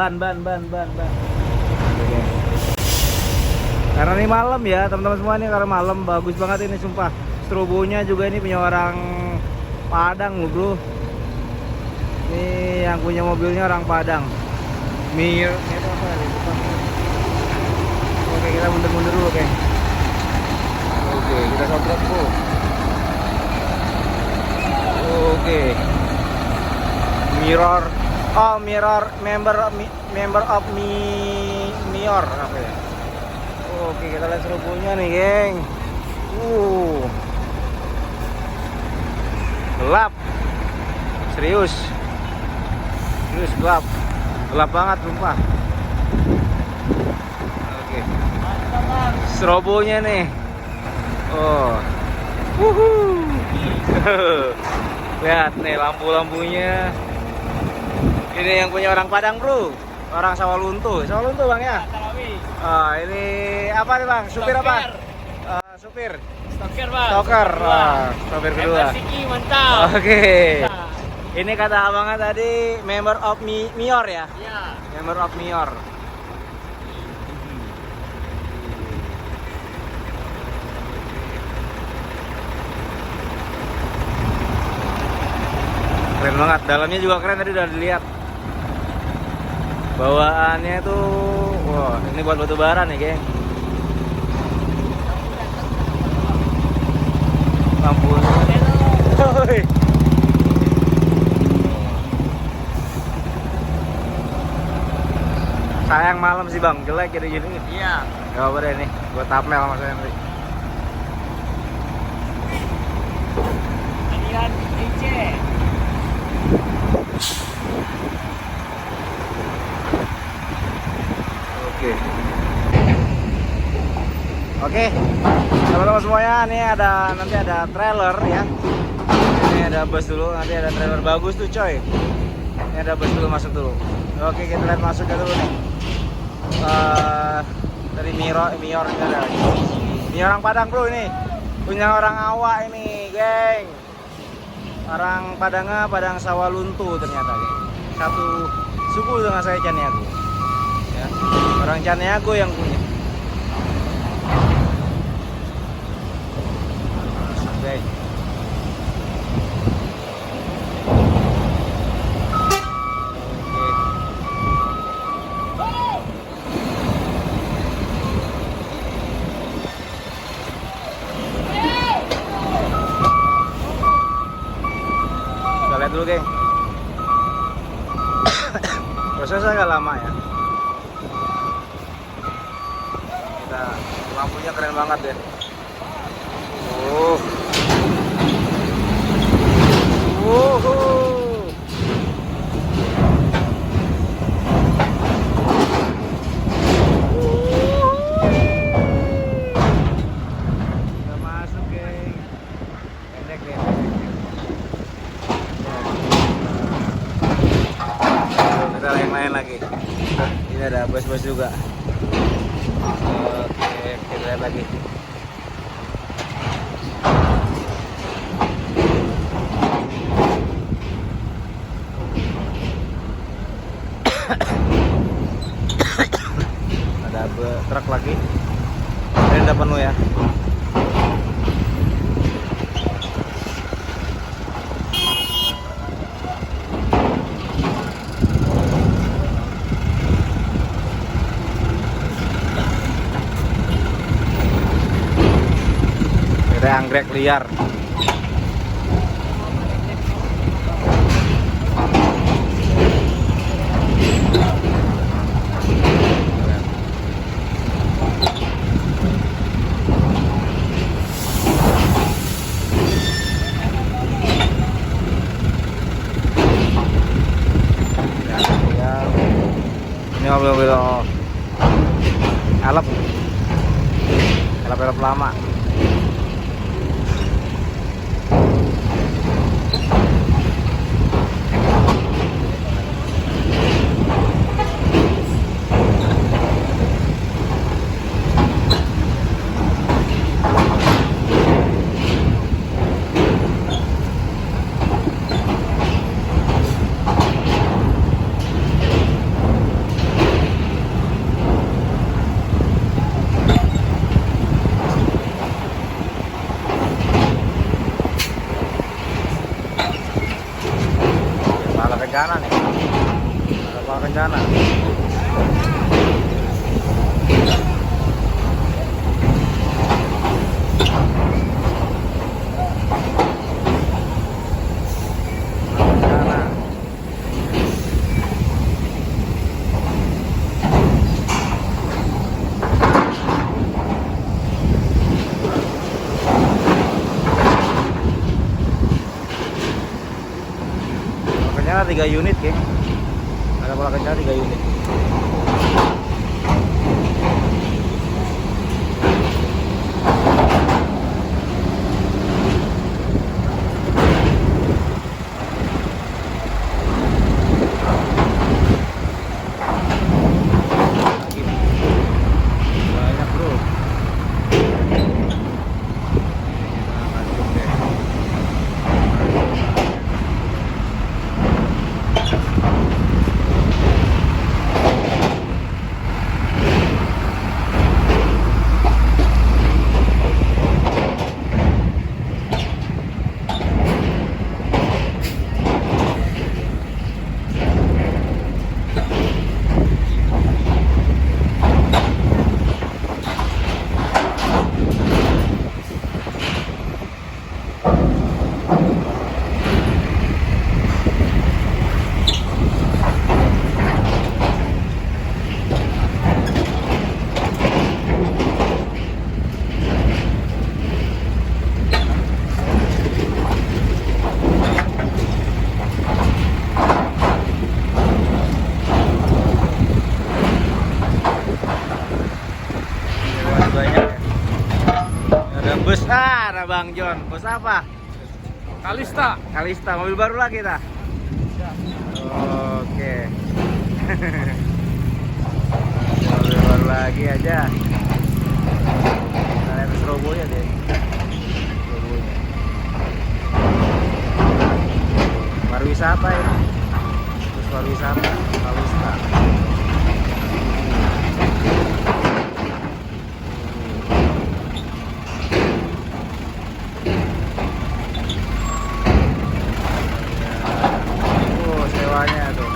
ban. Oke. Karena ini malam ya teman-teman semua, ini karena malam bagus banget ini sumpah. Strobonya juga ini punya orang Padang loh bro. Ini yang punya mobilnya orang Padang. Mir, itu apa ya? Oke, kita mundur dulu, oke. Oke, kita sobret bro. Oke. Mirror. Oh, mirror member of Mior apa ya? Oke, kita lihat serbunya nih, geng. Gelap. Serius gelap. Gelap banget sumpah. Oke. Strobonya nih. Oh. Wuhuu. Lihat nih lampu-lampunya. Ini yang punya orang Padang bro, orang Sawalunto bang ya. Ini apa nih bang? Supir apa? Supir. Stoker bang. Stoker. Supir kedua. Mantap. Oke. Ini kata abangnya tadi member of Mior ya? Iya. Member of Mior. Keren banget, dalamnya juga keren tadi udah dilihat. Bawaannya tuh, wah ini buat batu bara nih geng. Lampunya. Sayang malam sih bang, jelek gini-gini. Iya. Gak apa deh nih, gue tapmel sama saya Henry. Adian DJ. Oke, teman-teman semuanya, ini nanti ada trailer ya. Ini ada bus dulu, nanti ada trailer bagus tuh coy. Ini ada bus dulu, masuk dulu. Oke, kita lihat masuknya dulu nih. Dari Mior ini ada lagi. Ini orang Padang bro ini, punya orang Awak ini, geng. Orang Padangnya Padang Sawalunto ternyata, geng. Satu suku dengan saya Caniago. Ya, orang Caniago yang punya. Oke. Kita lihat dulu geng. Prosesnya agak lama ya. Lampunya keren banget deh. Udah masuk geng. Pendek deh. Kita yang lain lagi. Ini ada bus-bus juga. Oke, kita lihat lagi. Ada truk lagi. Ini udah penuh ya. Ada anggrek liar. Ini mobil-mobil elap lama. kencana nih. Ada kepala kencana. Kencana 3 unit, geng. Ada kepala kencana 3 unit. Banyak, bro. Masuk deh. Banyak. Ada bus, ada Bang John. Bus apa? Kalista. Kalista, mobil baru lagi dah. Oke. Mobil baru lagi aja. Kalian Surabaya deh. Surabaya. Pariwisata ini. Bus pariwisata, Kalista. Sewanya tuh.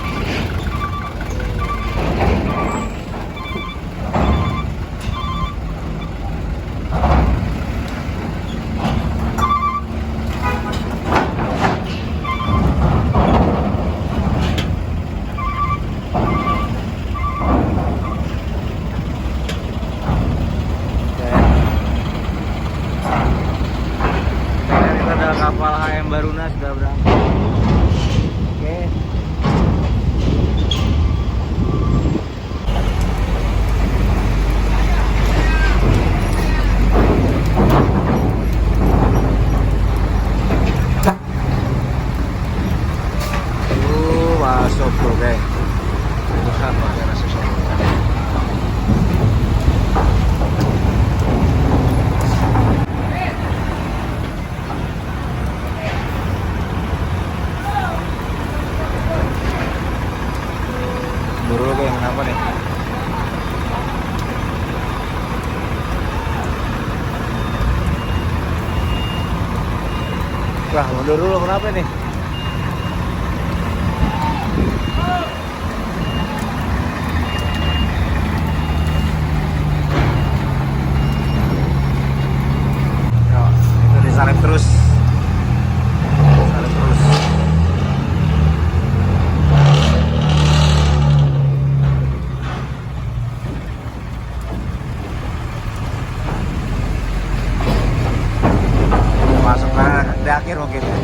Kita ada kapal HM Baruna sudah berangkat. Oke. Masuk tuh, geng. Bukan pakai nasi soto. Buru, geng, kenapa nih? Wah, mundur dulu, kenapa nih? Itu disalip terus. Salip terus. Masuk di akhir mungkin ya.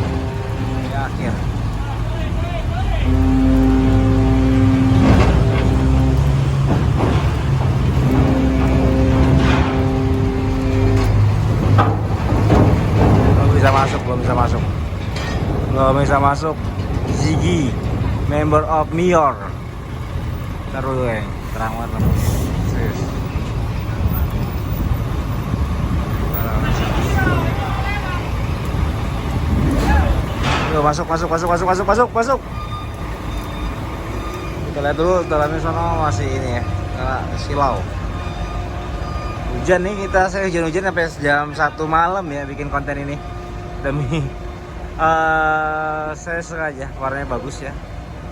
Di akhir. Belum bisa masuk. Ziggy, member of Mior. Taruh dulu, terang banget. Serius. Yuk, masuk. Kita lihat dulu dalamnya sana masih ini ya, karena silau. Hujan nih, saya hujan sampai jam 1 malam ya bikin konten ini. Demi saya sengaja, warnanya bagus ya.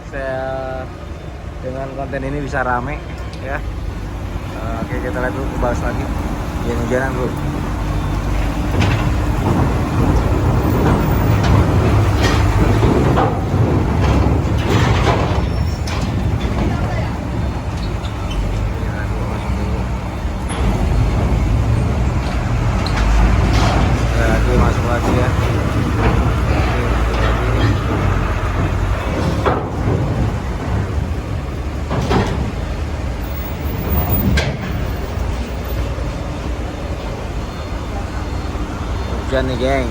saya dengan konten ini bisa rame ya. Oke, kita lihat dulu, bahas lagi hujan-hujanan bro. Masuk lagi ya. Hujan nih geng.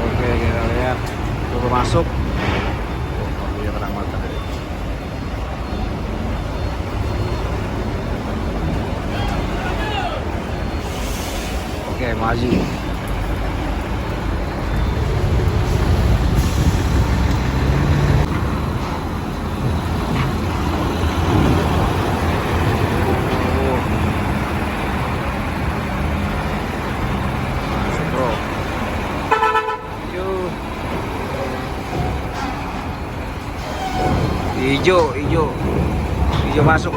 Oke, kita lihat coba masuk. Oh, dia terang mata tadi. Oke, maju. Masuk, bro. Yuk. Hijau masuk.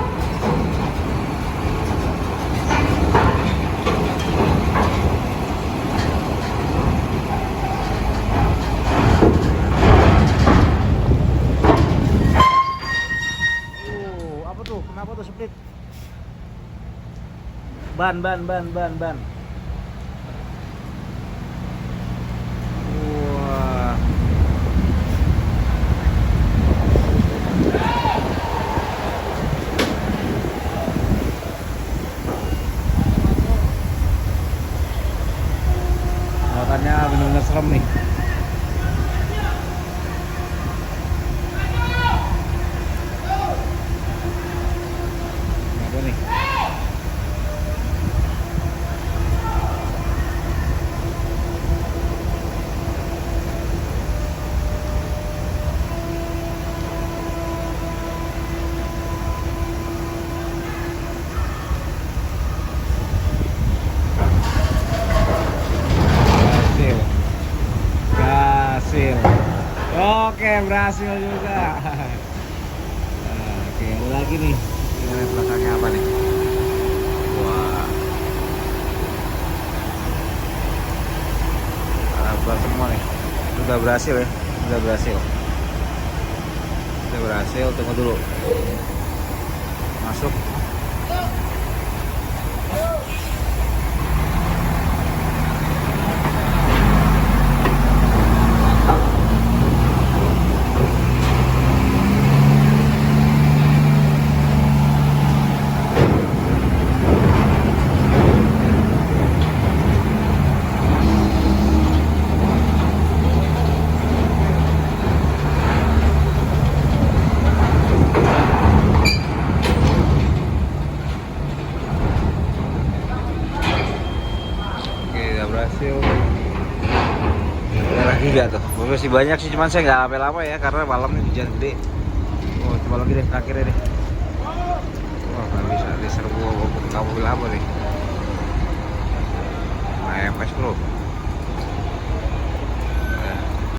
Apa tuh? Kenapa tuh split? Ban. Wah. Makanya benar-benar serem nih. Apa nih? Berhasil. Oke, berhasil juga. Oke, ada lagi nih. Ini belakangnya apa nih? Wah. Abang semua nih. Sudah berhasil ya. Sudah berhasil. Tunggu dulu. Masuk. Berhasil. Ada lagi gak tuh? Masih banyak sih, cuman saya nggak lama-lama ya karena malam ini hujan gede. Oh, coba lagi deh, terakhirnya deh. Wah, nggak bisa diserbu mobil apa nih? Nah, MS bro.